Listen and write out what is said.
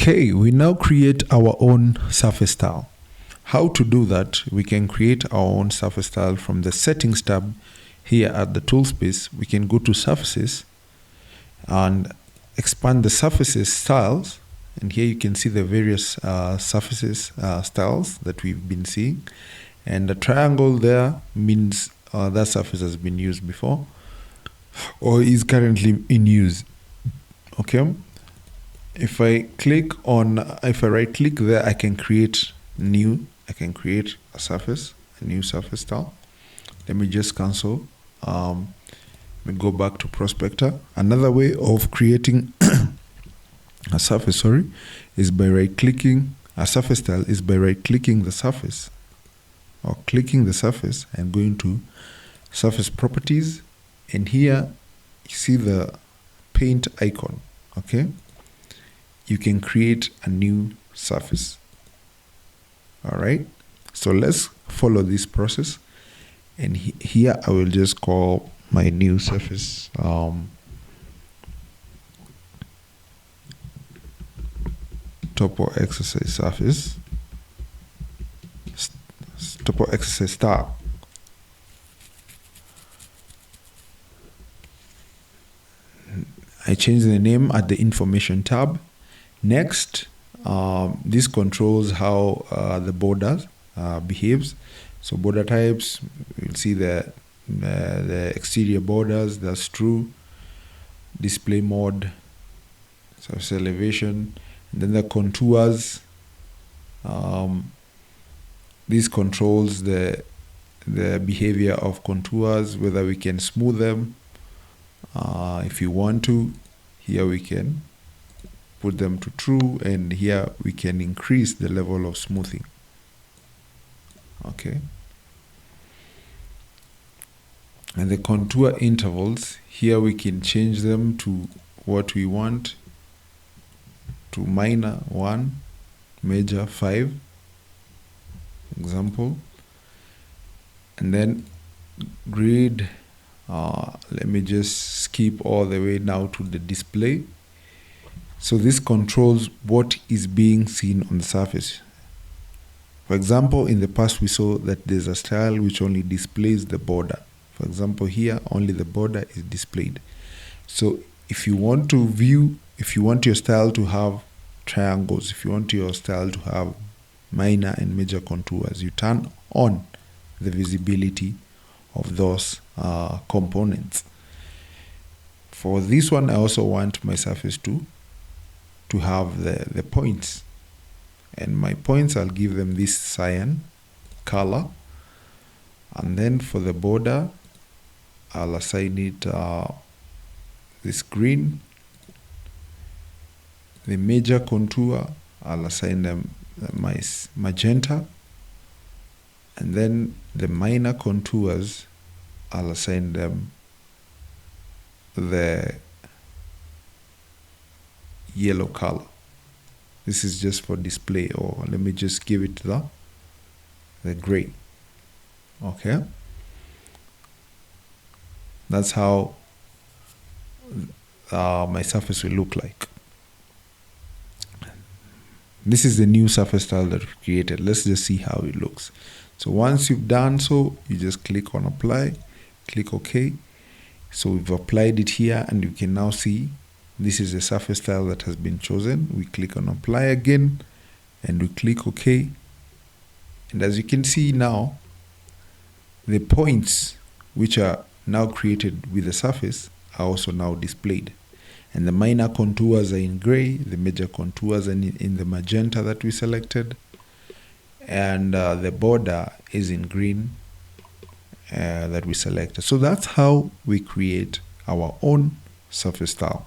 Okay, we now create our own surface style. How to do that? We can create our own surface style from the settings tab here at the tool space. We can go to surfaces and expand the surfaces styles, and here you can see the various surfaces styles that we've been seeing, and the triangle there means that surface has been used before or is currently in use. Okay, if I right click there, I can create a new surface, a new surface style. Let me just cancel. We go back to Prospector. Another way of creating a surface, is by right-clicking. A surface style is by right-clicking the surface, or clicking the surface and going to Surface Properties, and here you see the paint icon. Okay, you can create a new surface. All right, so let's follow this process, and here I will just call my new surface topo exercise surface, topo exercise style. I change the name at the information tab. Next, this controls how the border behaves. So border types, you'll see the exterior borders, that's true. Display mode, surface elevation, and then the contours. This controls the behavior of contours, whether we can smooth them. If you want to, here we can put them to true, and here we can increase the level of smoothing. Okay. And the contour intervals, here we can change them to what we want, to minor 1, major 5, example. And then grid, let me just skip all the way now to the display. So this controls what is being seen on the surface. For example, in the past we saw that there's a style which only displays the border. For example, here only the border is displayed. So if you want to view, if you want your style to have triangles, if you want your style to have minor and major contours, you turn on the visibility of those components. For this one, I also want my surface to have the points, and my points, I'll give them this cyan color, and then for the border, I'll assign it this green. The major contour, I'll assign them my magenta, and then the minor contours, I'll assign them the yellow color. This is just for display, or let me just give it the gray. Okay, that's how my surface will look like. This is the new surface style that we created. Let's just see how it looks. So once you've done so, you just click on apply, click OK. So we've applied it here, and you can now see this is the surface style that has been chosen. We click on apply again, and we click OK. And as you can see now, the points which are now created with the surface are also now displayed. And the minor contours are in gray, the major contours are in the magenta that we selected, and the border is in green that we selected. So that's how we create our own surface style.